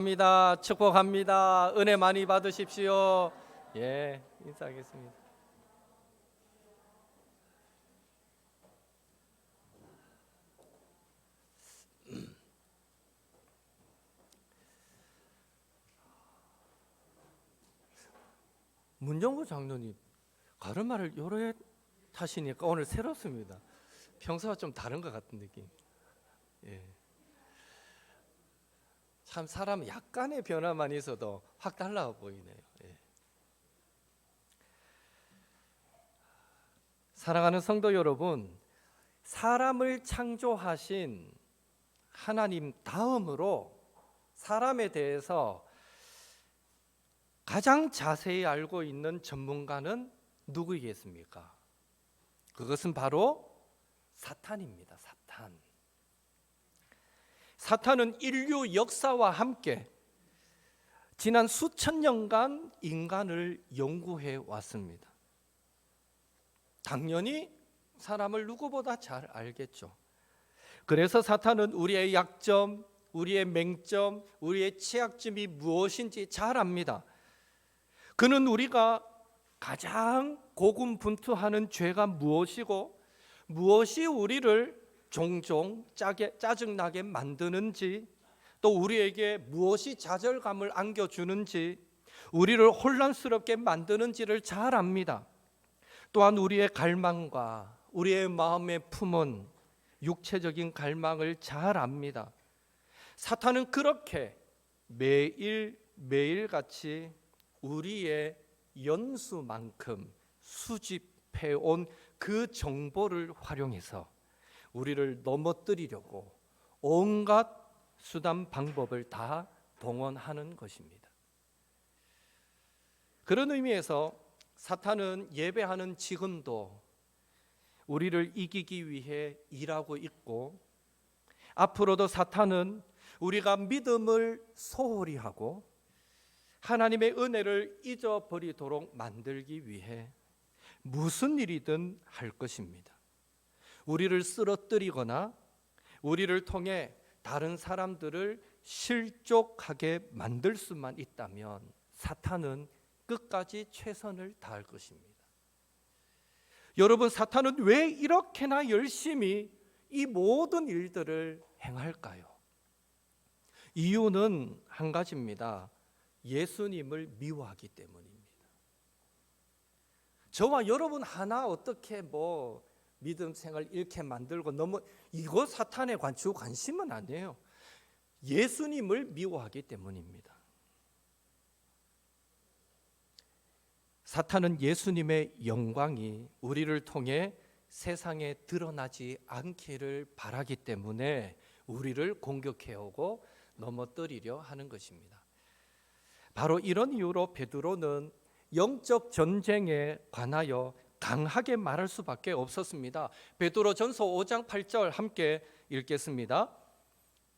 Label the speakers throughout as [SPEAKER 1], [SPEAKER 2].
[SPEAKER 1] 합니다. 축복합니다. 은혜 많이 받으십시오. 예, 인사하겠습니다. 문정구 장로님 가르마를 요래 타시니까 오늘 새롭습니다. 평소와 좀 다른 것 같은 느낌. 예. 참 사람 약간의 변화만 있어도 확 달라 보이네요. 예. 사랑하는 성도 여러분, 사람을 창조하신 하나님 다음으로 사람에 대해서 가장 자세히 알고 있는 전문가는 누구이겠습니까? 그것은 바로 사탄입니다. 사탄은 인류 역사와 함께 지난 수천 년간 인간을 연구해 왔습니다. 당연히 사람을 누구보다 잘 알겠죠. 그래서 사탄은 우리의 약점, 우리의 맹점, 우리의 취약점이 무엇인지 잘 압니다. 그는 우리가 가장 고군분투하는 죄가 무엇이고 무엇이 우리를 종종 짜증나게 만드는지, 또 우리에게 무엇이 좌절감을 안겨주는지, 우리를 혼란스럽게 만드는지를 잘 압니다. 또한 우리의 갈망과 우리의 마음에 품은 육체적인 갈망을 잘 압니다. 사탄은 그렇게 매일같이 우리의 연수만큼 수집해온 그 정보를 활용해서 우리를 넘어뜨리려고 온갖 수단 방법을 다 동원하는 것입니다. 그런 의미에서 사탄은 예배하는 지금도 우리를 이기기 위해 일하고 있고, 앞으로도 사탄은 우리가 믿음을 소홀히 하고 하나님의 은혜를 잊어버리도록 만들기 위해 무슨 일이든 할 것입니다. 우리를 쓰러뜨리거나 우리를 통해 다른 사람들을 실족하게 만들 수만 있다면 사탄은 끝까지 최선을 다할 것입니다. 여러분, 사탄은 왜 이렇게나 열심히 이 모든 일들을 행할까요? 이유는 한 가지입니다. 예수님을 미워하기 때문입니다. 저와 여러분 하나 어떻게 믿음 생활 잃게 만들고 너무 이거 사탄의 관심은 아니에요. 예수님을 미워하기 때문입니다. 사탄은 예수님의 영광이 우리를 통해 세상에 드러나지 않기를 바라기 때문에 우리를 공격해오고 넘어뜨리려 하는 것입니다. 바로 이런 이유로 베드로는 영적 전쟁에 관하여 강하게 말할 수밖에 없었습니다. 베드로전서 5장 8절 함께 읽겠습니다.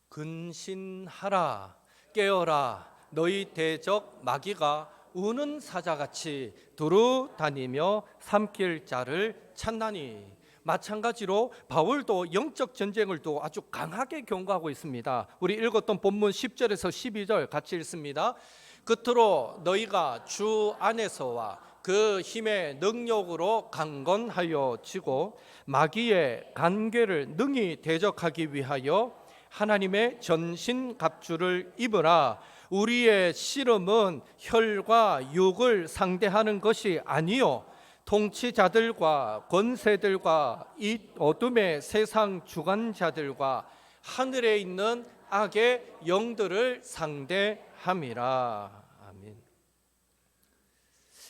[SPEAKER 1] 근신하라, 깨어라, 너희 대적 마귀가 우는 사자같이 두루 다니며 삼킬 자를 찾나니. 마찬가지로 바울도 영적 전쟁을 또 아주 강하게 경고하고 있습니다. 우리 읽었던 본문 10절에서 12절 같이 읽습니다. 끝으로 너희가 주 안에서와 그 힘의 능력으로 강건하여 지고 마귀의 간계를 능히 대적하기 위하여 하나님의 전신갑주를 입으라. 우리의 씨름은 혈과 육을 상대하는 것이 아니요 통치자들과 권세들과 이 어둠의 세상 주관자들과 하늘에 있는 악의 영들을 상대함이라. 아멘.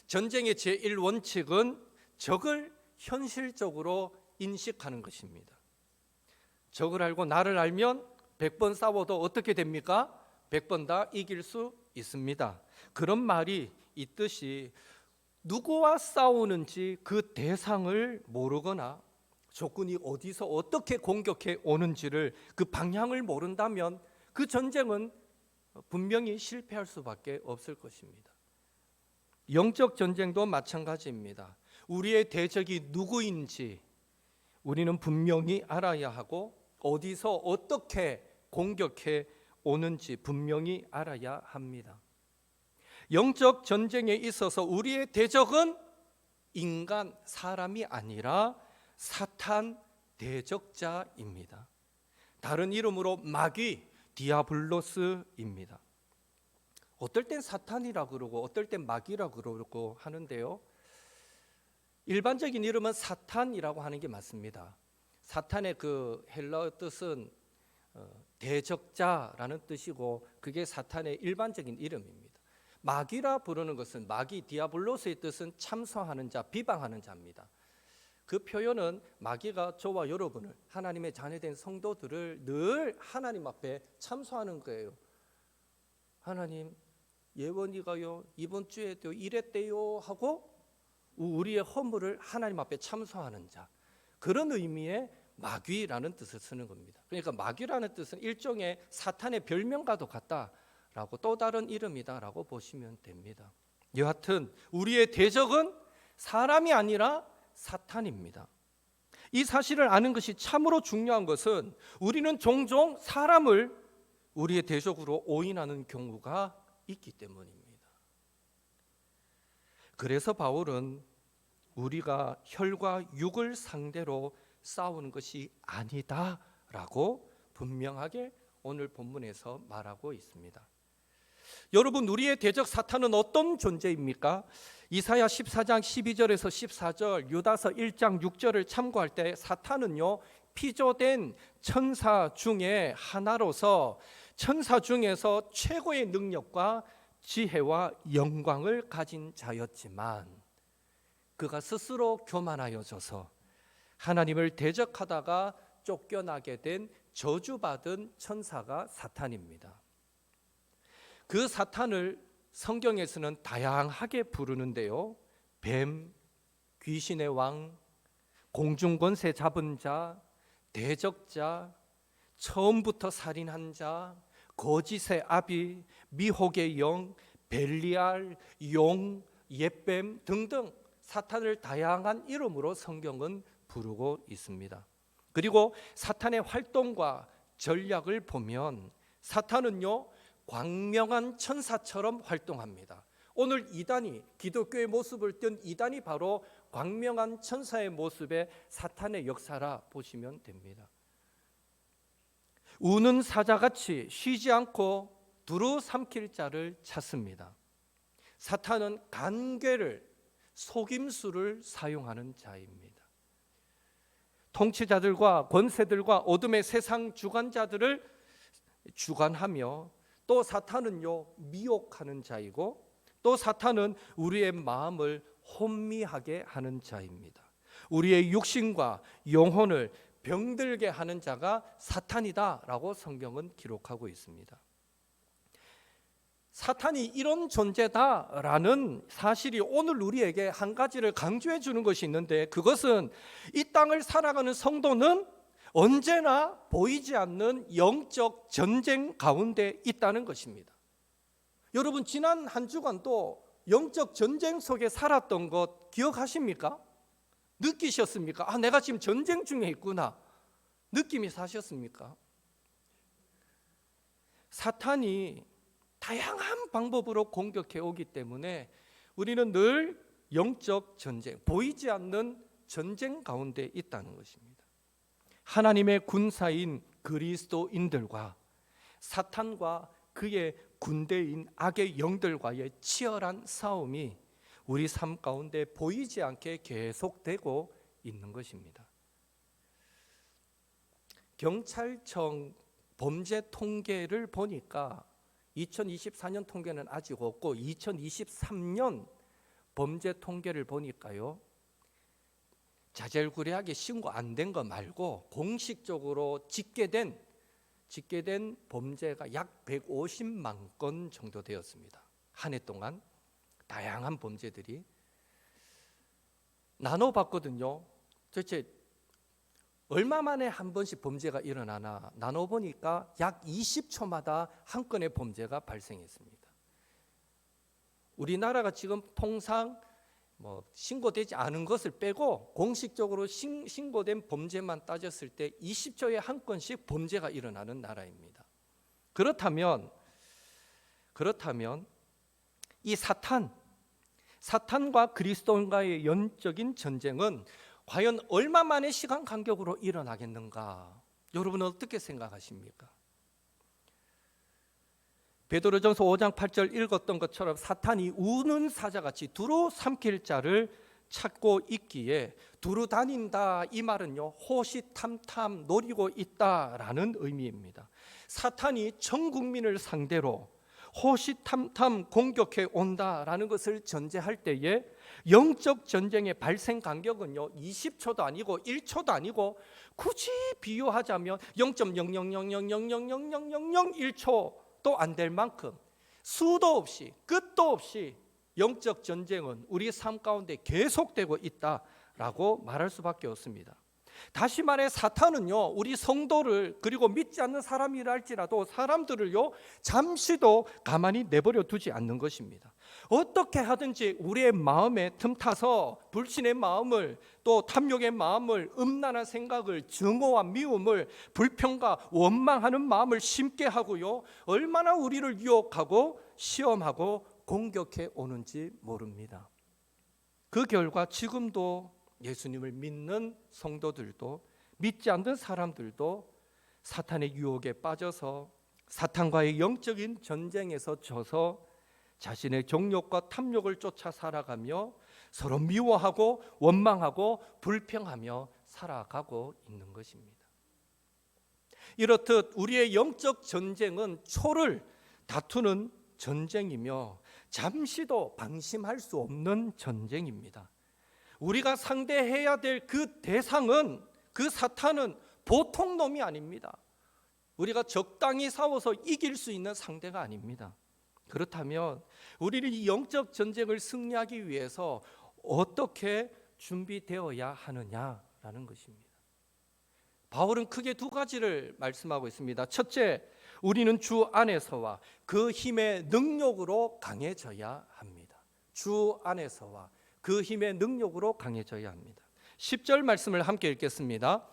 [SPEAKER 1] 전쟁의 제1원칙은 적을 현실적으로 인식하는 것입니다. 적을 알고 나를 알면 100번 싸워도 어떻게 됩니까? 100번 다 이길 수 있습니다. 그런 말이 있듯이 누구와 싸우는지 그 대상을 모르거나 적군이 어디서 어떻게 공격해 오는지를 그 방향을 모른다면 그 전쟁은 분명히 실패할 수밖에 없을 것입니다. 영적 전쟁도 마찬가지입니다. 우리의 대적이 누구인지 우리는 분명히 알아야 하고 어디서 어떻게 공격해 오는지 분명히 알아야 합니다. 영적 전쟁에 있어서 우리의 대적은 인간, 사람이 아니라 사탄 대적자입니다. 다른 이름으로 마귀, 디아블로스입니다. 어떨 땐 사탄이라 그러고 어떨 땐 마귀라 그러고 하는데요, 일반적인 이름은 사탄이라고 하는 게 맞습니다. 사탄의 그 헬라어 뜻은 대적자라는 뜻이고 그게 사탄의 일반적인 이름입니다. 마귀라 부르는 것은, 마귀 디아블로스의 뜻은 참소하는 자, 비방하는 자입니다. 그 표현은 마귀가 저와 여러분을, 하나님의 자녀된 성도들을 늘 하나님 앞에 참소하는 거예요. 하나님, 예원이가요 이번 주에도 이랬대요 하고 우리의 허물을 하나님 앞에 참소하는 자, 그런 의미의 마귀라는 뜻을 쓰는 겁니다. 그러니까 마귀라는 뜻은 일종의 사탄의 별명과도 같다라고, 또 다른 이름이다라고 보시면 됩니다. 여하튼 우리의 대적은 사람이 아니라 사탄입니다. 이 사실을 아는 것이 참으로 중요한 것은 우리는 종종 사람을 우리의 대적으로 오인하는 경우가 있기 때문입니다. 그래서 바울은 우리가 혈과 육을 상대로 싸우는 것이 아니다라고 분명하게 오늘 본문에서 말하고 있습니다. 여러분, 우리의 대적 사탄은 어떤 존재입니까? 이사야 14장 12절에서 14절, 유다서 1장 6절을 참고할 때 사탄은요, 피조된 천사 중에 하나로서 천사 중에서 최고의 능력과 지혜와 영광을 가진 자였지만 그가 스스로 교만하여져서 하나님을 대적하다가 쫓겨나게 된 저주받은 천사가 사탄입니다. 그 사탄을 성경에서는 다양하게 부르는데요, 뱀, 귀신의 왕, 공중권세 잡은 자, 대적자, 처음부터 살인한 자, 거짓의 아비, 미혹의 영, 벨리알, 용, 옛뱀 등등 사탄을 다양한 이름으로 성경은 부르고 있습니다. 그리고 사탄의 활동과 전략을 보면 사탄은요, 광명한 천사처럼 활동합니다. 오늘 이단이, 기독교의 모습을 띈 이단이 바로 광명한 천사의 모습의 사탄의 역사라 보시면 됩니다. 우는 사자같이 쉬지 않고 두루 삼킬 자를 찾습니다. 사탄은 간괴를, 속임수를 사용하는 자입니다. 통치자들과 권세들과 어둠의 세상 주관자들을 주관하며, 또 사탄은요, 미혹하는 자이고, 또 사탄은 우리의 마음을 혼미하게 하는 자입니다. 우리의 육신과 영혼을 병들게 하는 자가 사탄이다라고 성경은 기록하고 있습니다. 사탄이 이런 존재다라는 사실이 오늘 우리에게 한 가지를 강조해 주는 것이 있는데, 그것은 이 땅을 살아가는 성도는 언제나 보이지 않는 영적 전쟁 가운데 있다는 것입니다. 여러분, 지난 한 주간도 영적 전쟁 속에 살았던 것 기억하십니까? 느끼셨습니까? 아, 내가 지금 전쟁 중에 있구나. 느낌이 사셨습니까? 사탄이 다양한 방법으로 공격해 오기 때문에 우리는 늘 영적 전쟁, 보이지 않는 전쟁 가운데 있다는 것입니다. 하나님의 군사인 그리스도인들과 사탄과 그의 군대인 악의 영들과의 치열한 싸움이 우리 삶 가운데 보이지 않게 계속되고 있는 것입니다. 경찰청 범죄 통계를 보니까 2024년 통계는 아직 없고 2023년 범죄 통계를 보니까요, 자잘구레하게 신고 안 된 거 말고 공식적으로 집계된 범죄가 약 150만 건 정도 되었습니다. 한 해 동안 다양한 범죄들이 나눠봤거든요. 도대체 얼마 만에 한 번씩 범죄가 일어나나 나눠보니까 약 20초마다 한 건의 범죄가 발생했습니다. 우리나라가 지금 통상 신고되지 않은 것을 빼고 공식적으로 신고된 범죄만 따졌을 때 20초에 한 건씩 범죄가 일어나는 나라입니다. 그렇다면 이 사탄과 그리스도인과의 영적인 전쟁은 과연 얼마만의 시간 간격으로 일어나겠는가? 여러분은 어떻게 생각하십니까? 베드로전서 5장 8절 읽었던 것처럼 사탄이 우는 사자같이 두루 삼킬 자를 찾고 있기에 두루 다닌다, 이 말은요, 호시탐탐 노리고 있다라는 의미입니다. 사탄이 전 국민을 상대로 호시탐탐 공격해 온다라는 것을 전제할 때에 영적 전쟁의 발생 간격은요 20초도 아니고 1초도 아니고 굳이 비유하자면 0.00000000001초도 안 될 만큼 수도 없이 끝도 없이 영적 전쟁은 우리 삶 가운데 계속되고 있다라고 말할 수밖에 없습니다. 다시 말해 사탄은요 우리 성도를 그리고 믿지 않는 사람이라 할지라도 사람들을요 잠시도 가만히 내버려 두지 않는 것입니다. 어떻게 하든지 우리의 마음에 틈타서 불신의 마음을, 또 탐욕의 마음을, 음란한 생각을, 증오와 미움을, 불평과 원망하는 마음을 심게 하고요 얼마나 우리를 유혹하고 시험하고 공격해 오는지 모릅니다. 그 결과 지금도 예수님을 믿는 성도들도 믿지 않는 사람들도 사탄의 유혹에 빠져서 사탄과의 영적인 전쟁에서 져서 자신의 정욕과 탐욕을 쫓아 살아가며 서로 미워하고 원망하고 불평하며 살아가고 있는 것입니다. 이렇듯 우리의 영적 전쟁은 초를 다투는 전쟁이며 잠시도 방심할 수 없는 전쟁입니다. 우리가 상대해야 될 그 대상은, 그 사탄은 보통 놈이 아닙니다. 우리가 적당히 싸워서 이길 수 있는 상대가 아닙니다. 그렇다면 우리는 이 영적 전쟁을 승리하기 위해서 어떻게 준비되어야 하느냐라는 것입니다. 바울은 크게 두 가지를 말씀하고 있습니다. 첫째, 우리는 주 안에서와 그 힘의 능력으로 강해져야 합니다. 주 안에서와 그 힘의 능력으로 강해져야 합니다. 10절 말씀을 함께 읽겠습니다.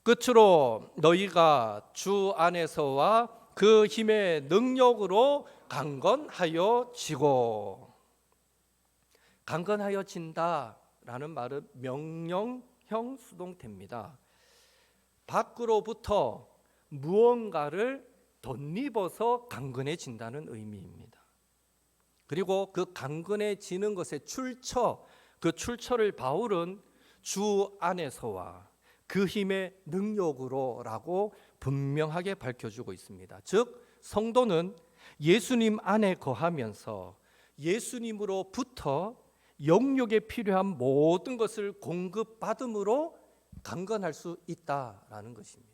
[SPEAKER 1] 끝으로 너희가 주 안에서와 그 힘의 능력으로 강건하여 지고. 강건하여 진다라는 말은 명령형 수동태입니다. 밖으로부터 무언가를 덧입어서 강건해진다는 의미입니다. 그리고 그 강건해지는 것의 출처, 그 출처를 바울은 주 안에서와 그 힘의 능력으로라고 분명하게 밝혀주고 있습니다. 즉 성도는 예수님 안에 거하면서 예수님으로부터 영육에 필요한 모든 것을 공급받음으로 강건할 수 있다라는 것입니다.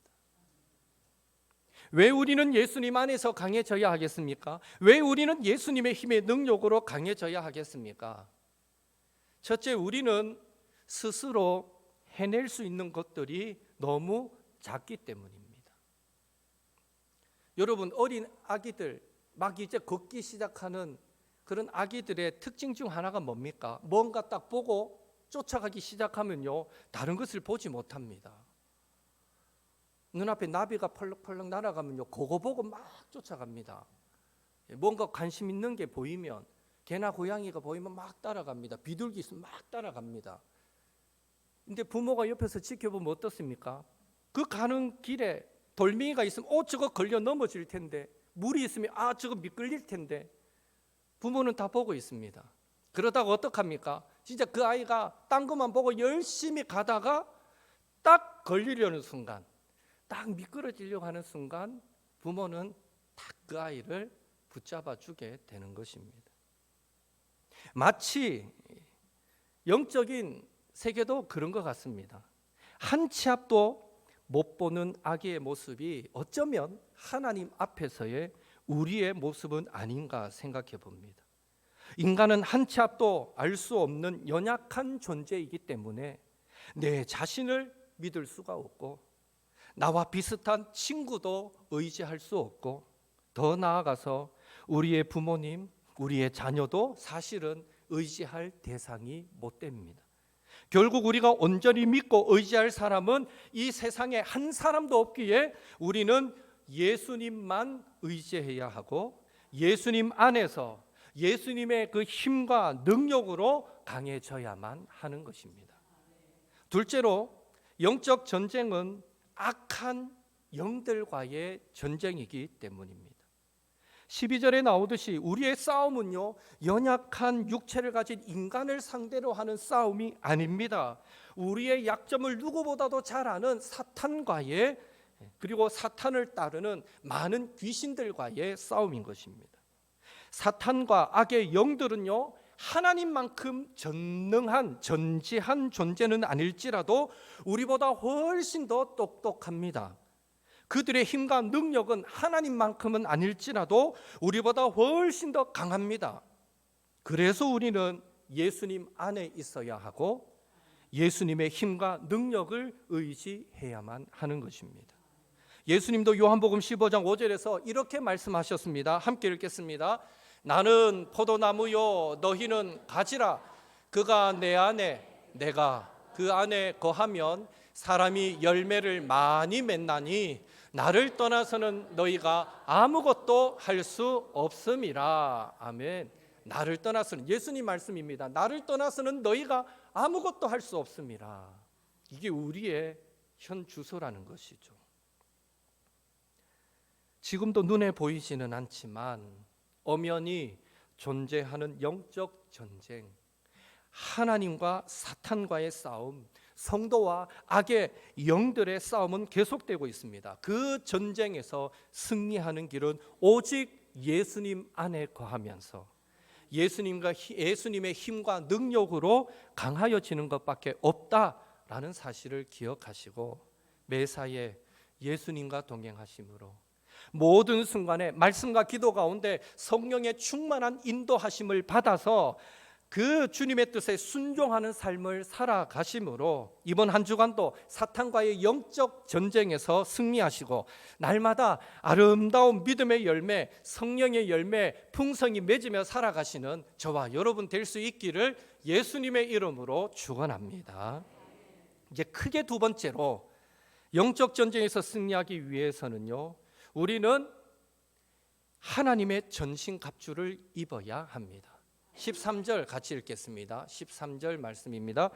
[SPEAKER 1] 왜 우리는 예수님 안에서 강해져야 하겠습니까? 왜 우리는 예수님의 힘의 능력으로 강해져야 하겠습니까? 첫째, 우리는 스스로 해낼 수 있는 것들이 너무 작기 때문입니다. 여러분, 어린 아기들, 막 이제 걷기 시작하는 그런 아기들의 특징 중 하나가 뭡니까? 뭔가 딱 보고 쫓아가기 시작하면요 다른 것을 보지 못합니다. 눈앞에 나비가 펄럭펄럭 날아가면요 그거 보고 막 쫓아갑니다. 뭔가 관심 있는 게 보이면, 개나 고양이가 보이면 막 따라갑니다. 비둘기 있으면 막 따라갑니다. 근데 부모가 옆에서 지켜보면 어떻습니까? 그 가는 길에 돌멩이가 있으면 저거 걸려 넘어질 텐데, 물이 있으면 저거 미끌릴 텐데, 부모는 다 보고 있습니다. 그러다가 어떡합니까? 진짜 그 아이가 딴 것만 보고 열심히 가다가 딱 걸리려는 순간, 딱 미끄러지려고 하는 순간 부모는 딱 그 아이를 붙잡아 주게 되는 것입니다. 마치 영적인 세계도 그런 것 같습니다. 한 치 앞도 못 보는 아기의 모습이 어쩌면 하나님 앞에서의 우리의 모습은 아닌가 생각해 봅니다. 인간은 한 치 앞도 알 수 없는 연약한 존재이기 때문에 내 자신을 믿을 수가 없고, 나와 비슷한 친구도 의지할 수 없고, 더 나아가서 우리의 부모님, 우리의 자녀도 사실은 의지할 대상이 못 됩니다. 결국 우리가 온전히 믿고 의지할 사람은 이 세상에 한 사람도 없기에 우리는 예수님만 의지해야 하고 예수님 안에서 예수님의 그 힘과 능력으로 강해져야만 하는 것입니다. 둘째로 영적 전쟁은 악한 영들과의 전쟁이기 때문입니다. 12절에 나오듯이 우리의 싸움은요, 연약한 육체를 가진 인간을 상대로 하는 싸움이 아닙니다. 우리의 약점을 누구보다도 잘 아는 사탄과의, 그리고 사탄을 따르는 많은 귀신들과의 싸움인 것입니다. 사탄과 악의 영들은요, 하나님만큼 전능한 전지한 존재는 아닐지라도 우리보다 훨씬 더 똑똑합니다. 그들의 힘과 능력은 하나님만큼은 아닐지라도 우리보다 훨씬 더 강합니다. 그래서 우리는 예수님 안에 있어야 하고 예수님의 힘과 능력을 의지해야만 하는 것입니다. 예수님도 요한복음 15장 5절에서 이렇게 말씀하셨습니다. 함께 읽겠습니다. 나는 포도나무요 너희는 가지라. 그가 내 안에 내가 그 안에 거하면 사람이 열매를 많이 맺나니 나를 떠나서는 너희가 아무것도 할 수 없음이라. 아멘. 나를 떠나서는, 예수님 말씀입니다. 나를 떠나서는 너희가 아무것도 할 수 없음이라. 이게 우리의 현 주소라는 것이죠. 지금도 눈에 보이지는 않지만 엄연히 존재하는 영적 전쟁, 하나님과 사탄과의 싸움, 성도와 악의 영들의 싸움은 계속되고 있습니다. 그 전쟁에서 승리하는 길은 오직 예수님 안에 거하면서 예수님의 힘과 능력으로 강하여지는 것밖에 없다라는 사실을 기억하시고 매사에 예수님과 동행하심으로 모든 순간에 말씀과 기도 가운데 성령의 충만한 인도하심을 받아서 그 주님의 뜻에 순종하는 삶을 살아가심으로 이번 한 주간도 사탄과의 영적 전쟁에서 승리하시고 날마다 아름다운 믿음의 열매, 성령의 열매 풍성히 맺으며 살아가시는 저와 여러분 될 수 있기를 예수님의 이름으로 축원합니다. 이제 크게 두 번째로 영적 전쟁에서 승리하기 위해서는요, 우리는 하나님의 전신갑주를 입어야 합니다. 13절 같이 읽겠습니다. 13절 말씀입니다.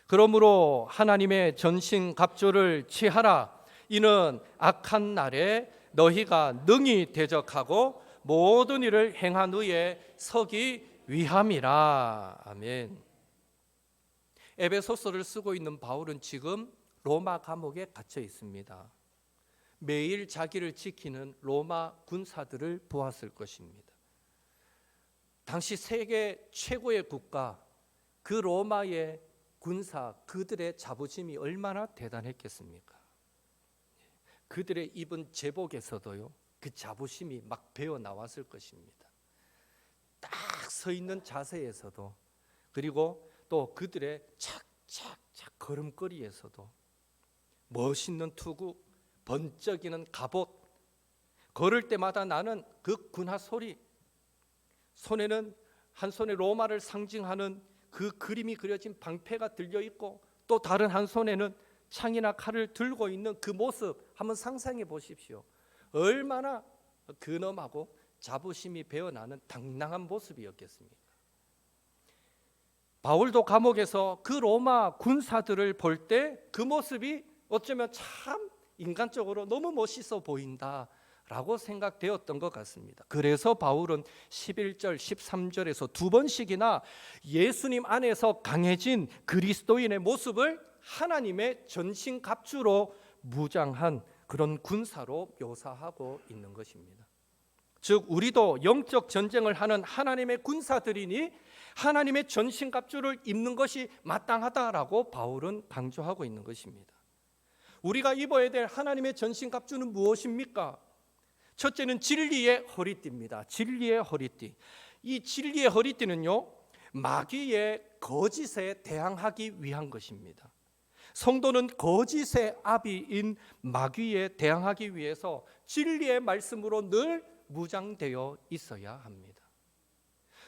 [SPEAKER 1] 그러므로 하나님의 전신갑주를 취하라. 이는 악한 날에 너희가 능히 대적하고 모든 일을 행한 후에 서기 위함이라. 아멘. 에베소서를 쓰고 있는 바울은 지금 로마 감옥에 갇혀 있습니다. 매일 자기를 지키는 로마 군사들을 보았을 것입니다. 당시 세계 최고의 국가 그 로마의 군사, 그들의 자부심이 얼마나 대단했겠습니까? 그들의 입은 제복에서도요, 그 자부심이 막 배어 나왔을 것입니다. 딱 서 있는 자세에서도, 그리고 또 그들의 착착착 걸음걸이에서도 멋있는 투구, 번쩍이는 갑옷, 걸을 때마다 나는 그 군화 소리, 손에는 한 손에 로마를 상징하는 그 그림이 그려진 방패가 들려 있고 또 다른 한 손에는 창이나 칼을 들고 있는 그 모습 한번 상상해 보십시오. 얼마나 근엄하고 자부심이 배어나는 당당한 모습이었겠습니까? 바울도 감옥에서 그 로마 군사들을 볼 때 그 모습이 어쩌면 참 인간적으로 너무 멋있어 보인다 라고 생각되었던 것 같습니다. 그래서 바울은 11절 13절에서 두 번씩이나 예수님 안에서 강해진 그리스도인의 모습을 하나님의 전신갑주로 무장한 그런 군사로 묘사하고 있는 것입니다. 즉 우리도 영적 전쟁을 하는 하나님의 군사들이니 하나님의 전신갑주를 입는 것이 마땅하다라고 바울은 강조하고 있는 것입니다. 우리가 입어야 될 하나님의 전신갑주는 무엇입니까? 첫째는 진리의 허리띠입니다. 진리의 허리띠. 이 진리의 허리띠는요, 마귀의 거짓에 대항하기 위한 것입니다. 성도는 거짓의 아비인 마귀에 대항하기 위해서 진리의 말씀으로 늘 무장되어 있어야 합니다.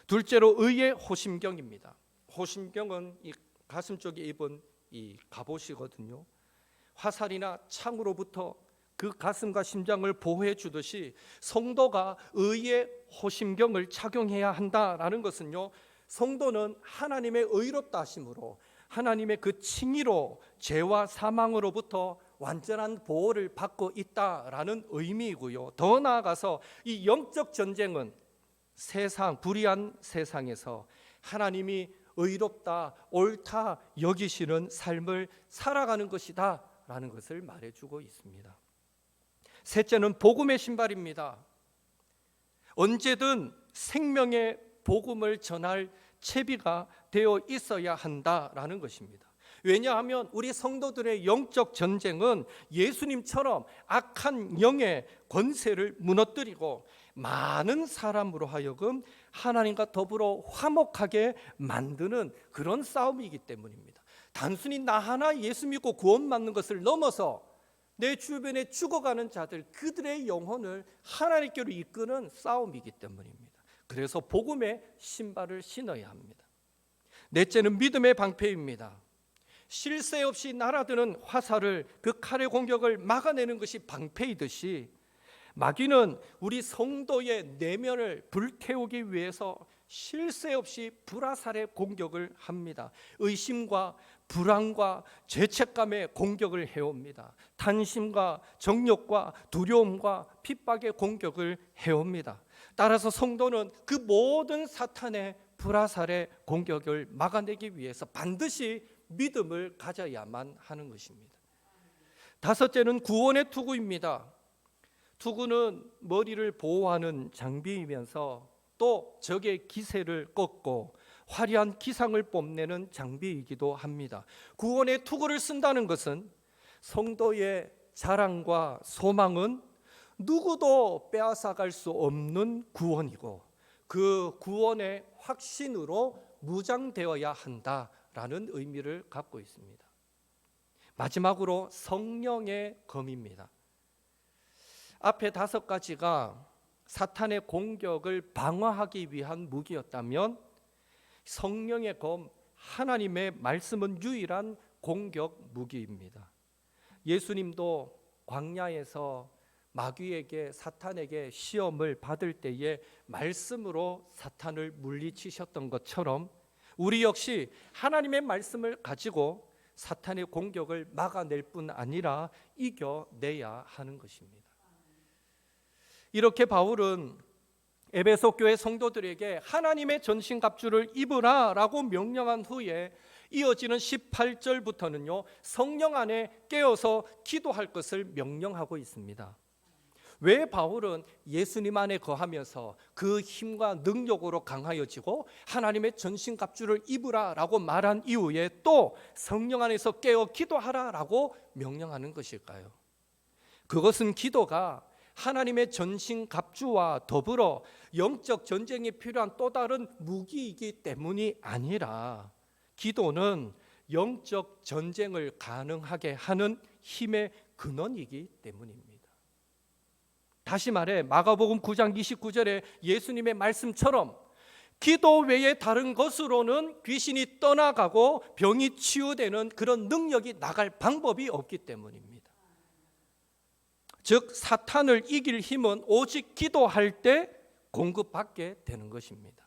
[SPEAKER 1] 둘째로 의의 호심경입니다. 호심경은 이 가슴 쪽에 입은 이 갑옷이거든요. 화살이나 창으로부터 그 가슴과 심장을 보호해 주듯이 성도가 의의 호심경을 착용해야 한다라는 것은요, 성도는 하나님의 의롭다 하심으로 하나님의 그 칭의로 죄와 사망으로부터 완전한 보호를 받고 있다라는 의미이고요. 더 나아가서 이 영적 전쟁은 세상, 불의한 세상에서 하나님이 의롭다, 옳다 여기시는 삶을 살아가는 것이다 라는 것을 말해주고 있습니다. 셋째는 복음의 신발입니다. 언제든 생명의 복음을 전할 채비가 되어 있어야 한다라는 것입니다. 왜냐하면 우리 성도들의 영적 전쟁은 예수님처럼 악한 영의 권세를 무너뜨리고 많은 사람으로 하여금 하나님과 더불어 화목하게 만드는 그런 싸움이기 때문입니다. 단순히 나 하나 예수 믿고 구원받는 것을 넘어서 내 주변에 죽어가는 자들, 그들의 영혼을 하나님께로 이끄는 싸움이기 때문입니다. 그래서 복음의 신발을 신어야 합니다. 넷째는 믿음의 방패입니다. 쉴 새 없이 날아드는 화살을, 그 칼의 공격을 막아내는 것이 방패이듯이 마귀는 우리 성도의 내면을 불태우기 위해서 쉴 새 없이 불화살의 공격을 합니다. 의심과 불안과 죄책감의 공격을 해옵니다. 탄심과 정욕과 두려움과 핍박의 공격을 해옵니다. 따라서 성도는 그 모든 사탄의 불화살의 공격을 막아내기 위해서 반드시 믿음을 가져야만 하는 것입니다. 다섯째는 구원의 투구입니다. 투구는 머리를 보호하는 장비이면서 또 적의 기세를 꺾고 화려한 기상을 뽐내는 장비이기도 합니다. 구원의 투구를 쓴다는 것은 성도의 자랑과 소망은 누구도 빼앗아갈 수 없는 구원이고 그 구원의 확신으로 무장되어야 한다라는 의미를 갖고 있습니다. 마지막으로 성령의 검입니다. 앞에 5가지가 사탄의 공격을 방어하기 위한 무기였다면 성령의 검, 하나님의 말씀은 유일한 공격 무기입니다. 예수님도 광야에서 마귀에게, 사탄에게 시험을 받을 때에 말씀으로 사탄을 물리치셨던 것처럼 우리 역시 하나님의 말씀을 가지고 사탄의 공격을 막아낼 뿐 아니라 이겨내야 하는 것입니다. 이렇게 바울은 에베소 교회 성도들에게 하나님의 전신갑주를 입으라 라고 명령한 후에 이어지는 18절부터는요, 성령 안에 깨어서 기도할 것을 명령하고 있습니다. 왜 바울은 예수님 안에 거하면서 그 힘과 능력으로 강하여지고 하나님의 전신갑주를 입으라 라고 말한 이후에 또 성령 안에서 깨어 기도하라 라고 명령하는 것일까요? 그것은 기도가 하나님의 전신갑주와 더불어 영적 전쟁에 필요한 또 다른 무기이기 때문이 아니라 기도는 영적 전쟁을 가능하게 하는 힘의 근원이기 때문입니다. 다시 말해 마가복음 9장 29절에 예수님의 말씀처럼 기도 외에 다른 것으로는 귀신이 떠나가고 병이 치유되는 그런 능력이 나갈 방법이 없기 때문입니다. 즉 사탄을 이길 힘은 오직 기도할 때 공급받게 되는 것입니다.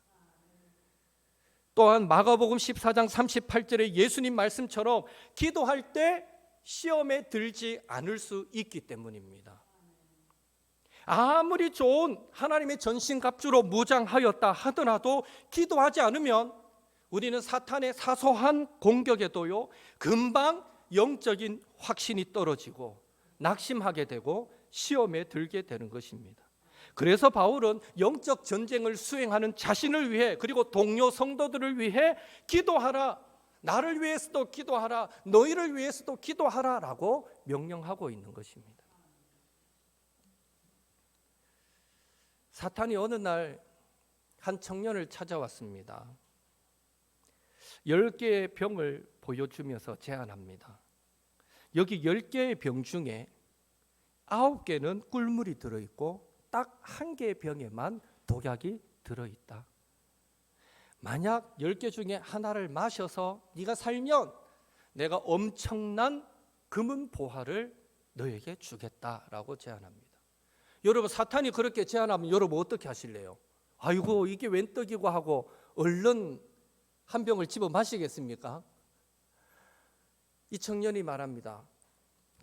[SPEAKER 1] 또한 마가복음 14장 38절에 예수님 말씀처럼 기도할 때 시험에 들지 않을 수 있기 때문입니다. 아무리 좋은 하나님의 전신갑주로 무장하였다 하더라도 기도하지 않으면 우리는 사탄의 사소한 공격에도요 금방 영적인 확신이 떨어지고 낙심하게 되고 시험에 들게 되는 것입니다. 그래서 바울은 영적 전쟁을 수행하는 자신을 위해 그리고 동료 성도들을 위해 기도하라, 나를 위해서도 기도하라, 너희를 위해서도 기도하라 라고 명령하고 있는 것입니다. 사탄이 어느 날 한 청년을 찾아왔습니다. 10개의 병을 보여주면서 제안합니다. 여기 10개의 병 중에 9개는 꿀물이 들어있고 딱 1개의 병에만 독약이 들어있다. 만약 10개 중에 하나를 마셔서 네가 살면 내가 엄청난 금은 보화를 너에게 주겠다라고 제안합니다. 여러분, 사탄이 그렇게 제안하면 여러분 어떻게 하실래요? 아이고, 이게 웬 떡이고 하고 얼른 한 병을 집어 마시겠습니까? 이 청년이 말합니다.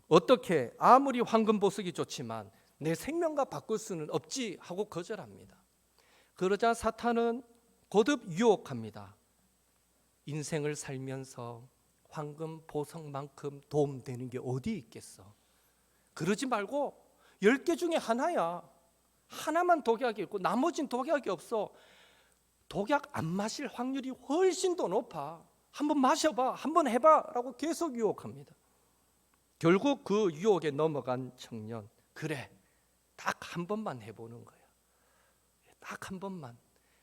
[SPEAKER 1] 어떻게 아무리 황금 보석이 좋지만 내 생명과 바꿀 수는 없지 하고 거절합니다. 그러자 사탄은 거듭 유혹합니다. 인생을 살면서 황금 보석만큼 도움되는 게 어디 있겠어? 그러지 말고 10개 중에 하나야. 하나만 독약이 있고 나머진 독약이 없어. 독약 안 마실 확률이 훨씬 더 높아. 한번 마셔봐, 한번 해봐 라고 계속 유혹합니다. 결국 그 유혹에 넘어간 청년, 그래, 딱 한 번만 해보는 거야. 딱 한 번만.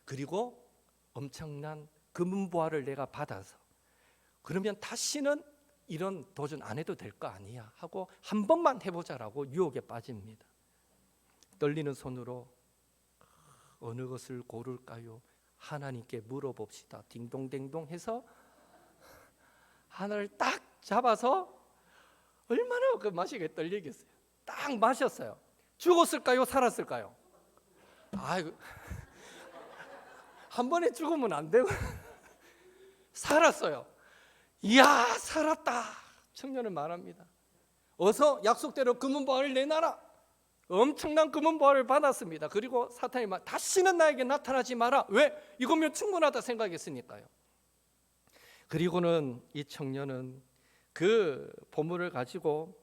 [SPEAKER 1] 그리고 엄청난 금은보화를 내가 받아서 그러면 다시는 이런 도전 안 해도 될 거 아니야 하고 한 번만 해보자라고 유혹에 빠집니다. 떨리는 손으로 어느 것을 고를까요? 하나님께 물어봅시다. 딩동댕동 해서 하나를 딱 잡아서 얼마나 그 마시게 떨리겠어요. 딱 마셨어요. 죽었을까요? 살았을까요? 아이고, 한 번에 죽으면 안 되고 살았어요. 이야, 살았다. 청년은 말합니다. 어서 약속대로 금은보화를 내놔라. 엄청난 금은보화를 받았습니다. 그리고 사탄이 말, 다시는 나에게 나타나지 마라. 왜? 이거면 충분하다 생각했으니까요. 그리고는 이 청년은 그 보물을 가지고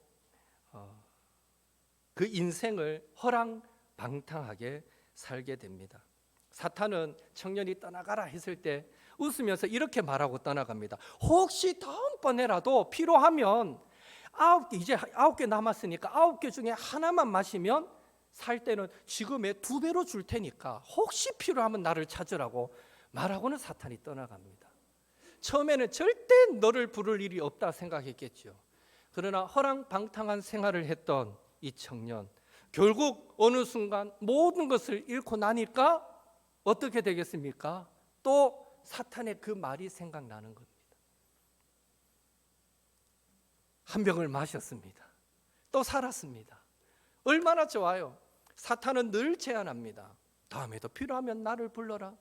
[SPEAKER 1] 그 인생을 허랑방탕하게 살게 됩니다. 사탄은 청년이 떠나가라 했을 때 웃으면서 이렇게 말하고 떠나갑니다. 혹시 다음번에라도 필요하면 9개, 이제 9개 남았으니까 9개 중에 하나만 마시면 살 때는 지금의 2배로 줄 테니까 혹시 필요하면 나를 찾으라고 말하고는 사탄이 떠나갑니다. 처음에는 절대 너를 부를 일이 없다 생각했겠죠. 그러나 허랑방탕한 생활을 했던 이 청년, 결국 어느 순간 모든 것을 잃고 나니까 어떻게 되겠습니까? 또 사탄의 그 말이 생각나는 겁니다. 한 병을 마셨습니다. 또 살았습니다. 얼마나 좋아요. 사탄은 늘 제안합니다. 다음에도 필요하면 나를 불러라.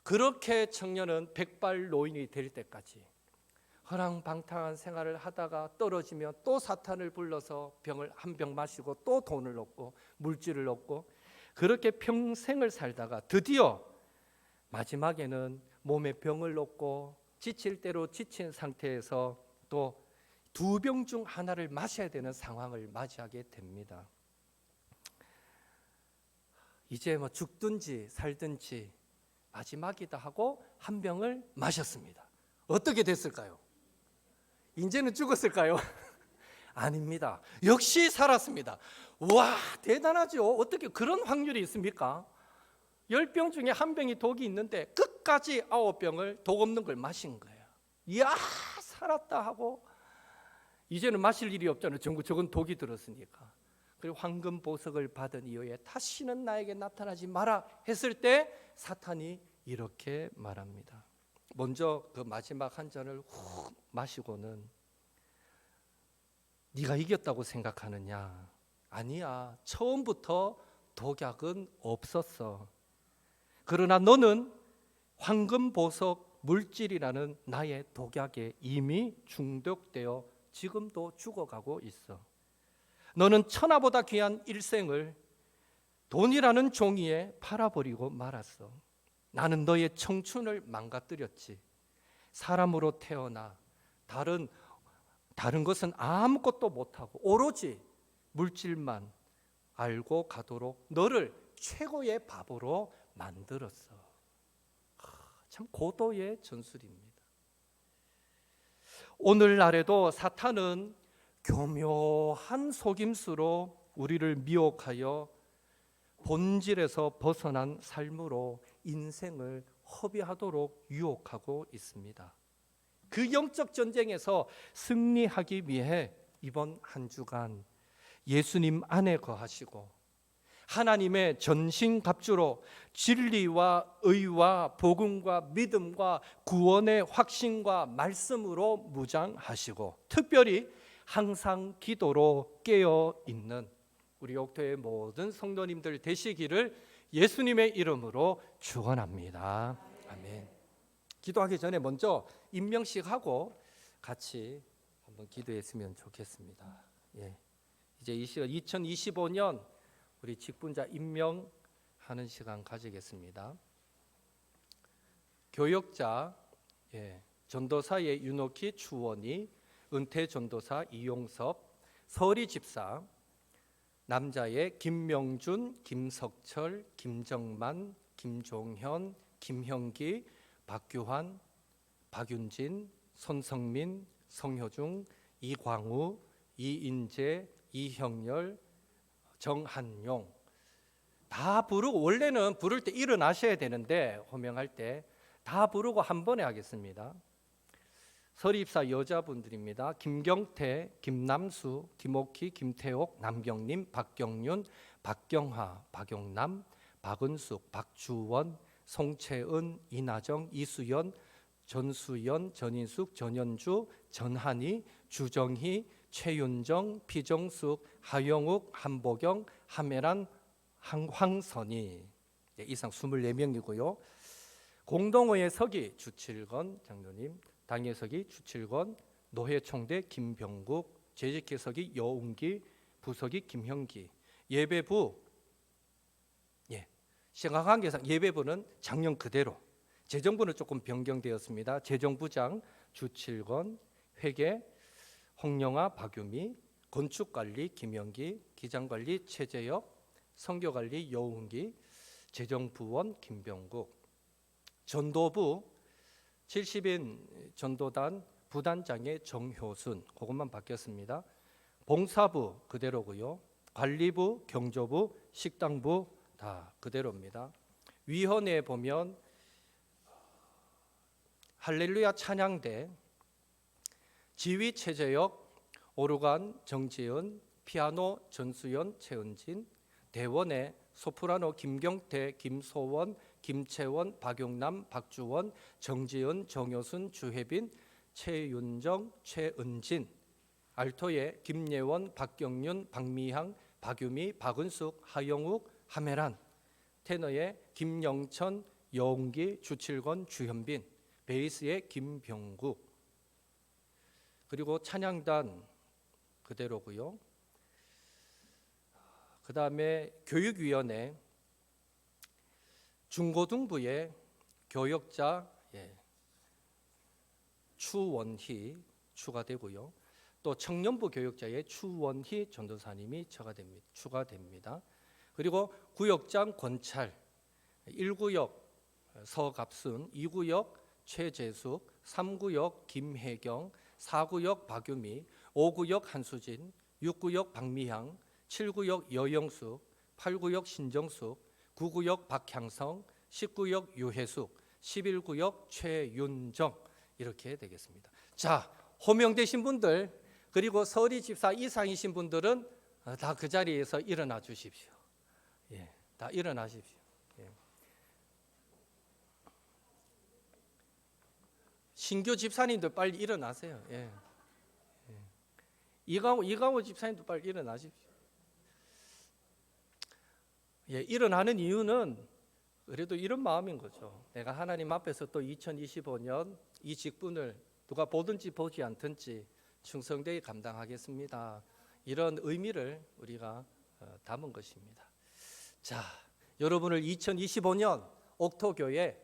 [SPEAKER 1] 그렇게 청년은 백발 노인이 될 때까지 허랑방탕한 생활을 하다가 떨어지면 또 사탄을 불러서 병을 한 병 마시고 또 돈을 얻고 물질을 얻고 그렇게 평생을 살다가 드디어 마지막에는 몸에 병을 얻고 지칠 대로 지친 상태에서 또 2병 중 하나를 마셔야 되는 상황을 맞이하게 됩니다. 이제 뭐 죽든지 살든지 마지막이다 하고 한 병을 마셨습니다. 어떻게 됐을까요? 이제는 죽었을까요? 아닙니다. 역시 살았습니다. 와, 대단하죠. 어떻게 그런 확률이 있습니까? 10병 중에 한 병이 독이 있는데 끝까지 9병을 독 없는 걸 마신 거예요. 이야, 살았다 하고 이제는 마실 일이 없잖아요. 전부 저건 독이 들었으니까. 그리고 황금 보석을 받은 이후에 다시는 나에게 나타나지 마라 했을 때 사탄이 이렇게 말합니다. 먼저 그 마지막 한 잔을 훅 마시고는 네가 이겼다고 생각하느냐? 아니야. 처음부터 독약은 없었어. 그러나 너는 황금 보석 물질이라는 나의 독약에 이미 중독되어 지금도 죽어가고 있어. 너는 천하보다 귀한 일생을 돈이라는 종이에 팔아버리고 말았어. 나는 너의 청춘을 망가뜨렸지. 사람으로 태어나 다른 것은 아무것도 못하고 오로지 물질만 알고 가도록 너를 최고의 바보로 만들었어. 참 고도의 전술입니다. 오늘날에도 사탄은 교묘한 속임수로 우리를 미혹하여 본질에서 벗어난 삶으로 인생을 허비하도록 유혹하고 있습니다. 그 영적 전쟁에서 승리하기 위해 이번 한 주간 예수님 안에 거하시고 하나님의 전신갑주로 진리와 의와 복음과 믿음과 구원의 확신과 말씀으로 무장하시고 특별히 항상 기도로 깨어 있는 우리 옥토의 모든 성도님들 되시기를 예수님의 이름으로 축원합니다. 아멘. 기도하기 전에 먼저 임명식 하고 같이 한번 기도했으면 좋겠습니다. 예. 이제 이 시간 2025년 우리 직분자 임명하는 시간 가지겠습니다. 교역자 전도사의 윤옥희 추원이, 은퇴 전도사 이용섭, 서리 집사, 남자의 김명준, 김석철, 김정만, 김종현, 김형기, 박규환, 박윤진, 손성민, 성효중, 이광우, 이인재, 이형열, 정한용 다 부르고, 원래는 부를 때 일어나셔야 되는데 호명할 때 다 부르고 한 번에 하겠습니다. 서리입사 여자분들입니다. 김경태, 김남수, 김옥희, 김태옥, 남경림, 박경윤, 박경화, 박용남, 박은숙, 박주원, 송채은, 이나정, 이수연, 전수연, 전인숙, 전현주, 전한희, 주정희, 최윤정, 피정숙, 하영욱, 한보경, 하메란, 황선희. 이상 24명이고요. 공동의회 서기 주칠건 장로님, 당회서기 주칠건, 노회총대 김병국, 재직회서기 여운기, 부서기 김형기, 예배부 시간관계상 예배부는 작년 그대로, 재정부는 조금 변경되었습니다. 재정부장 주칠건, 회계 홍영아 박유미, 건축관리 김영기, 기장관리 최재혁, 선교관리 여운기, 재정부원 김병국, 전도부 70인 전도단 부단장의 정효순, 그것만 바뀌었습니다. 봉사부 그대로고요. 관리부, 경조부, 식당부 다 그대로입니다. 위원회에 보면 할렐루야 찬양대 지휘 최재혁, 오르간 정지은, 피아노 전수연 최은진, 대원에 소프라노 김경태, 김소원, 김채원, 박용남, 박주원, 정지은, 정효순, 주혜빈, 최윤정, 최은진, 알토에 김예원, 박경윤, 박미향, 박유미, 박은숙, 하영욱, 하메란, 테너에 김영천, 여웅기, 주칠건, 주현빈, 베이스에 김병국, 그리고 찬양단 그대로고요. 그 다음에 교육위원회 중고등부의 교역자 추원희 추가되고요. 또 청년부 교역자의 추원희 전도사님이 추가됩니다. 그리고 구역장 권찰 1구역 서갑순, 2구역 최재숙, 3구역 김혜경, 4구역 박유미, 5구역 한수진, 6구역 박미향, 7구역 여영숙, 8구역 신정숙, 9구역 박향성, 10구역 유혜숙, 11구역 최윤정, 이렇게 되겠습니다. 자, 호명되신 분들, 그리고 서리 집사 이상이신 분들은 다 그 자리에서 일어나 주십시오. 다 일어나십시오. 신교 집사님도 빨리 일어나세요. 이강호 집사님도 빨리 일어나십시오. 일어나는 이유는 그래도 이런 마음인 거죠. 내가 하나님 앞에서 또 2025년 이 직분을 누가 보든지 보지 않든지 충성되게 감당하겠습니다. 이런 의미를 우리가 담은 것입니다. 자, 여러분을 2025년 옥토교회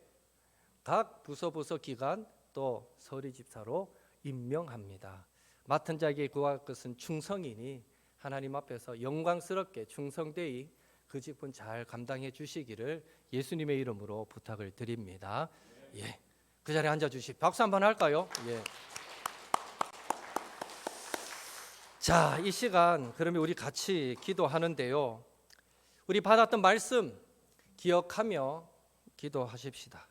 [SPEAKER 1] 각 부서 기관 또 서리 집사로 임명합니다. 맡은 자에게 구할 것은 충성이니 하나님 앞에서 영광스럽게 충성되이 그 직분 잘 감당해 주시기를 예수님의 이름으로 부탁을 드립니다. 그 자리에 앉아 주시. 박수 한번 할까요? 자, 이 시간 그러면 우리 같이 기도하는데요. 우리 받았던 말씀 기억하며 기도하십시다.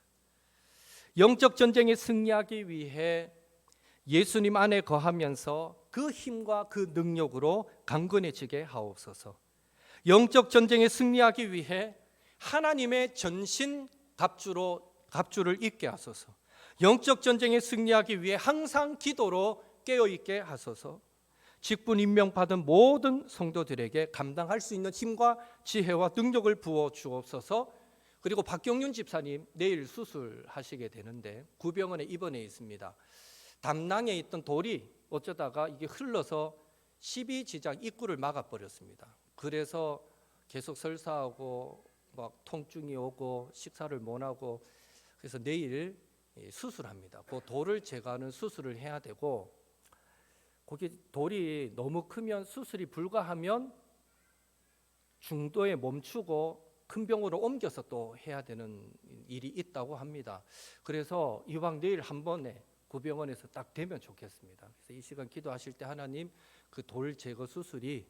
[SPEAKER 1] 영적 전쟁에 승리하기 위해 예수님 안에 거하면서 그 힘과 그 능력으로 강건해지게 하옵소서. 영적 전쟁에 승리하기 위해 하나님의 전신 갑주를 입게 하소서. 영적 전쟁에 승리하기 위해 항상 기도로 깨어있게 하소서. 직분 임명받은 모든 성도들에게 감당할 수 있는 힘과 지혜와 능력을 부어 주옵소서. 그리고 박경륜 집사님 내일 수술하시게 되는데 구병원에 입원해 있습니다. 담낭에 있던 돌이 어쩌다가 이게 흘러서 12지장 입구를 막아버렸습니다. 그래서 계속 설사하고 막 통증이 오고 식사를 못 하고, 그래서 내일 수술합니다. 그 돌을 제거하는 수술을 해야 되고, 거기 돌이 너무 크면 수술이 불가하면 중도에 멈추고 큰 병으로 옮겨서 또 해야 되는 일이 있다고 합니다. 그래서 이왕 내일 한 번에 구병원에서 딱 되면 좋겠습니다. 그래서 이 시간 기도하실 때 하나님 그 돌 제거 수술이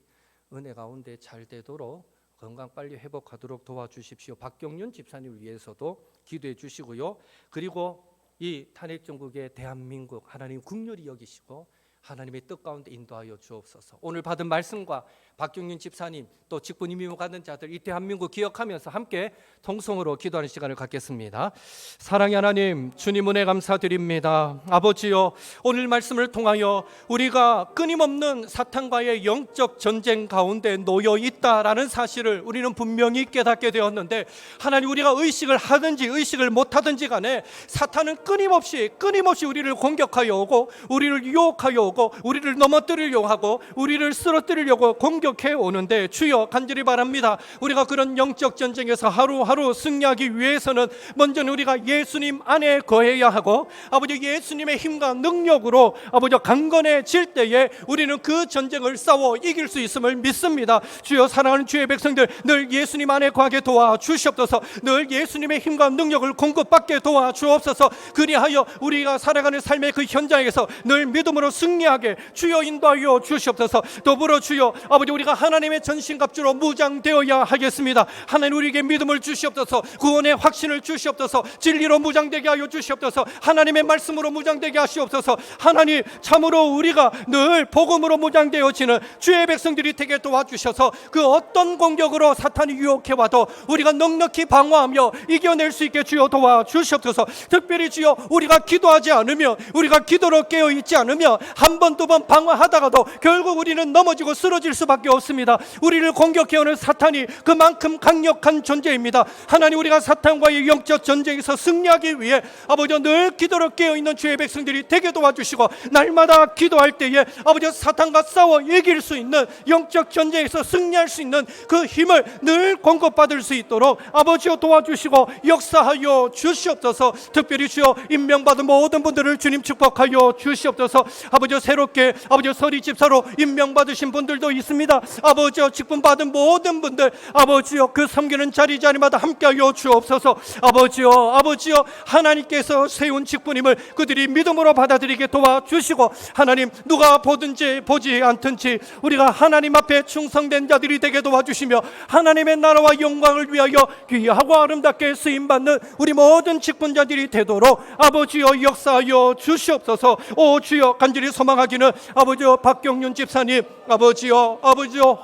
[SPEAKER 1] 은혜 가운데 잘 되도록 건강 빨리 회복하도록 도와주십시오. 박경륜 집사님을 위해서도 기도해 주시고요. 그리고 이 탄핵 정국의 대한민국 하나님 긍휼히 여기시고 하나님의 뜻 가운데 인도하여 주옵소서. 오늘 받은 말씀과 박경륜 집사님 또 직분 임명 받은 자들 이 대한민국 기억하면서 함께 통성으로 기도하는 시간을 갖겠습니다. 사랑의 하나님, 주님 은혜 감사드립니다. 아버지여, 오늘 말씀을 통하여 우리가 끊임없는 사탄과의 영적 전쟁 가운데 놓여 있다라는 사실을 우리는 분명히 깨닫게 되었는데, 하나님 우리가 의식을 하든지 의식을 못하든지 간에 사탄은 끊임없이 우리를 공격하여 오고 우리를 유혹하여 오고 우리를 넘어뜨리려고 하고 우리를 쓰러뜨리려고 공격해 오는데, 주여 간절히 바랍니다. 우리가 그런 영적 전쟁에서 하루하루 승리하기 위해서는 먼저는 우리가 예수님 안에 거해야 하고, 아버지 예수님의 힘과 능력으로 아버지 강건해질 때에 우리는 그 전쟁을 싸워 이길 수 있음을 믿습니다. 주여, 사랑하는 주의 백성들 늘 예수님 안에 거하게 도와주시옵소서. 늘 예수님의 힘과 능력을 공급받게 도와주옵소서. 그리하여 우리가 살아가는 삶의 그 현장에서 늘 믿음으로 승리하게 주여 인도하여 주시옵소서. 더불어 주여 아버지, 우리가 하나님의 전신갑주로 무장되어야 하겠습니다. 하나님 우리에게 믿음을 주시옵소서. 구원의 확신을 주시옵소서. 진리로 무장되게 하여 주시옵소서. 하나님의 말씀으로 무장되게 하시옵소서. 하나님 참으로 우리가 늘 복음으로 무장되어지는 주의 백성들이 되게 도와주셔서 그 어떤 공격으로 사탄이 유혹해와도 우리가 넉넉히 방어하며 이겨낼 수 있게 주여 도와주시옵소서. 특별히 주여, 우리가 기도하지 않으면, 우리가 기도로 깨어있지 않으면 한 번 두 번 방어하다가도 결국 우리는 넘어지고 쓰러질 수밖에 없습니다. 우리를 공격해오는 사탄이 그만큼 강력한 존재입니다. 하나님 우리가 사탄과의 영적 전쟁에서 승리하기 위해 아버지 늘 기도로 깨어있는 주의 백성들이 되게 도와주시고, 날마다 기도할 때에 아버지 사탄과 싸워 이길 수 있는 영적 전쟁에서 승리할 수 있는 그 힘을 늘 공급받을 수 있도록 아버지여 도와주시고 역사하여 주시옵소서. 특별히 주여 임명받은 모든 분들을 주님 축복하여 주시옵소서. 아버지 새롭게 아버지 서리 집사로 임명받으신 분들도 있습니다. 아버지여 직분 받은 모든 분들 아버지여 그 섬기는 자리마다 함께하여 주옵소서. 아버지여 하나님께서 세운 직분임을 그들이 믿음으로 받아들이게 도와주시고, 하나님 누가 보든지 보지 않든지 우리가 하나님 앞에 충성된 자들이 되게 도와주시며 하나님의 나라와 영광을 위하여 귀하고 아름답게 쓰임받는 우리 모든 직분자들이 되도록 아버지여 역사하여 주시옵소서. 오 주여, 간절히 소망하기는 아버지여 박경륜 집사님 아버지여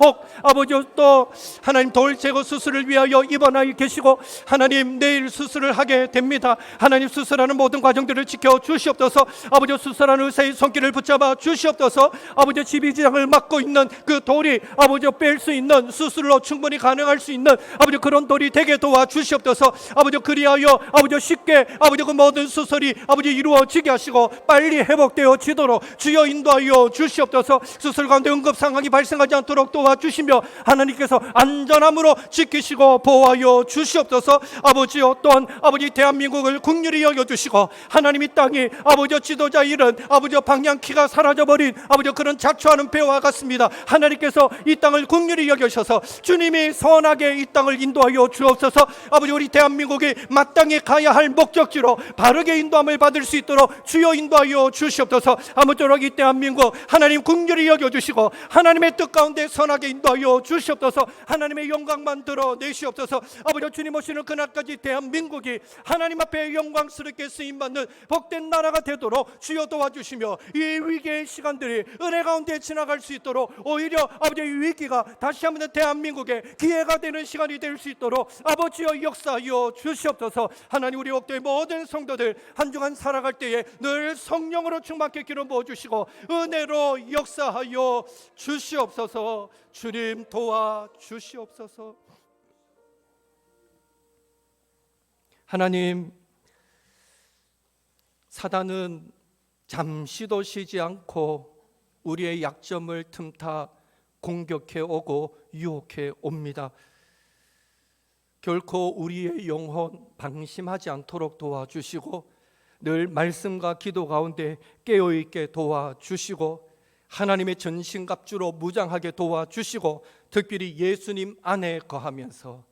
[SPEAKER 1] 혹 아버지여 또 하나님 돌 제거 수술을 위하여 입원하여 계시고 하나님 내일 수술을 하게 됩니다. 하나님 수술하는 모든 과정들을 지켜 주시옵소서. 아버지 수술하는 의사의 손길을 붙잡아 주시옵소서. 아버지 12지장을 막고 있는 그 돌이 아버지 뺄 수 있는, 수술로 충분히 가능할 수 있는 아버지 그런 돌이 되게 도와 주시옵소서. 아버지 그리하여 아버지 쉽게 아버지 그 모든 수술이 아버지 이루어지게 하시고 빨리 회복되어지도록 주여 인도하여 주시옵소서. 수술 가운데 응급 상황이 발생하지 않도록 도와주시며 하나님께서 안전함으로 지키시고 보호하여 주시옵소서. 아버지여 또한 아버지 대한민국을 긍휼히 여겨주시고 하나님 이 땅이 아버지 지도자 일은 아버지 방향키가 사라져버린 아버지 그런 자초하는 배와 같습니다. 하나님께서 이 땅을 긍휼히 여겨셔서 주님이 선하게 이 땅을 인도하여 주옵소서. 아버지 우리 대한민국이 마땅히 가야 할 목적지로 바르게 인도함을 받을 수 있도록 주여 인도하여 주시옵소서. 아무쪼록 이 대한민국 하나님 긍휼히 여겨주시고 하나님의 뜻 가운데 선하게 인도하여 주시옵소서. 하나님의 영광만 드러내시옵소서. 아버지 주님 오시는 그날까지 대한민국이 하나님 앞에 영광스럽게 쓰임받는 복된 나라가 되도록 주여 도와주시며 이 위기의 시간들이 은혜 가운데 지나갈 수 있도록 오히려 아버지 이 위기가 다시 한번 대한민국의 기회가 되는 시간이 될 수 있도록 아버지여 역사하여 주시옵소서. 하나님 우리 옥도의 모든 성도들 한 주간 살아갈 때에 늘 성령으로 충만케 기름 부어주시고 주시고 은혜로 역사하여 주시옵소서. 주님 도와주시옵소서. 하나님, 사단은 잠시도 쉬지 않고 우리의 약점을 틈타 공격해 오고 유혹해 옵니다. 결코 우리의 영혼 방심하지 않도록 도와주시고 늘 말씀과 기도 가운데 깨어있게 도와주시고 하나님의 전신갑주로 무장하게 도와주시고 특별히 예수님 안에 거하면서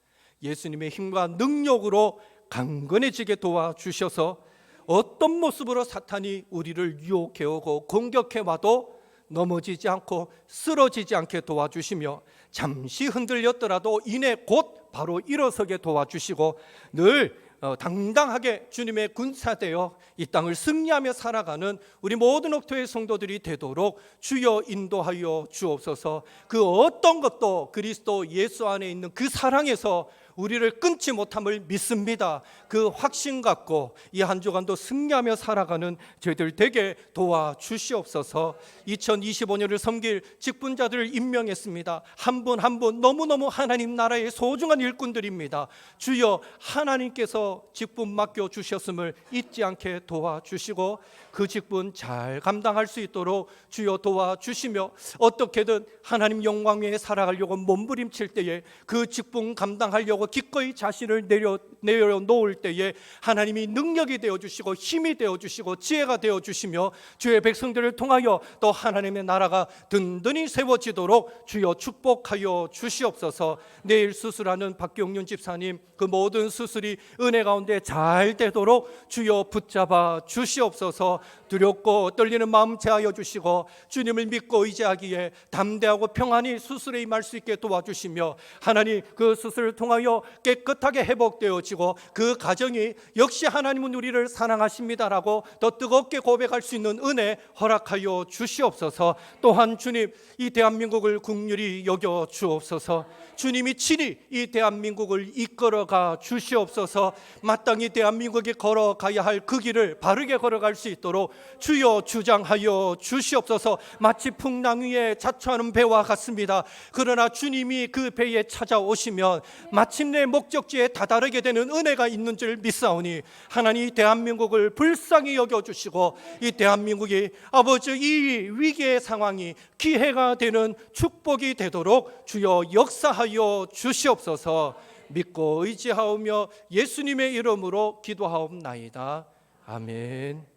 [SPEAKER 1] 예수님의 힘과 능력으로 강건해지게 도와주셔서 어떤 모습으로 사탄이 우리를 유혹해 오고 공격해 와도 넘어지지 않고 쓰러지지 않게 도와주시며 잠시 흔들렸더라도 이내 곧 바로 일어서게 도와주시고 늘 당당하게 주님의 군사되어 이 땅을 승리하며 살아가는 우리 모든 옥토의 성도들이 되도록 주여 인도하여 주옵소서. 그 어떤 것도 그리스도 예수 안에 있는 그 사랑에서 우리를 끊지 못함을 믿습니다. 그 확신 갖고 이 한 주간도 승리하며 살아가는 저희들 되게 도와주시옵소서. 2025년을 섬길 직분자들을 임명했습니다. 한 분 한 분 너무너무 하나님 나라의 소중한 일꾼들입니다. 주여 하나님께서 직분 맡겨주셨음을 잊지 않게 도와주시고 그 직분 잘 감당할 수 있도록 주여 도와주시며 어떻게든 하나님 영광 위에 살아가려고 몸부림칠 때에 그 직분 감당하려고 기꺼이 자신을 내려놓을 때에 하나님이 능력이 되어주시고 힘이 되어주시고 지혜가 되어주시며 주의 백성들을 통하여 또 하나님의 나라가 든든히 세워지도록 주여 축복하여 주시옵소서. 내일 수술하는 박경윤 집사님 그 모든 수술이 은혜 가운데 잘 되도록 주여 붙잡아 주시옵소서. 두렵고 떨리는 마음 제하여 주시고 주님을 믿고 의지하기에 담대하고 평안히 수술에 임할 수 있게 도와주시며 하나님 그 수술을 통하여 깨끗하게 회복되어지고 그 가정이 역시 하나님은 우리를 사랑하십니다라고 더 뜨겁게 고백할 수 있는 은혜 허락하여 주시옵소서. 또한 주님 이 대한민국을 긍휼히 여겨 주옵소서. 주님이 친히 이 대한민국을 이끌어가 주시옵소서. 마땅히 대한민국이 걸어가야 할 그 길을 바르게 걸어갈 수 있도록 주여 주장하여 주시옵소서. 마치 풍랑 위에 자초하는 배와 같습니다. 그러나 주님이 그 배에 찾아오시면 마침내 목적지에 다다르게 되는 은혜가 있는 줄 믿사오니 하나님 대한민국을 불쌍히 여겨주시고 이 대한민국이 아버지 이 위기의 상황이 기회가 되는 축복이 되도록 주여 역사하여 주시옵소서. 믿고 의지하오며 예수님의 이름으로 기도하옵나이다. 아멘.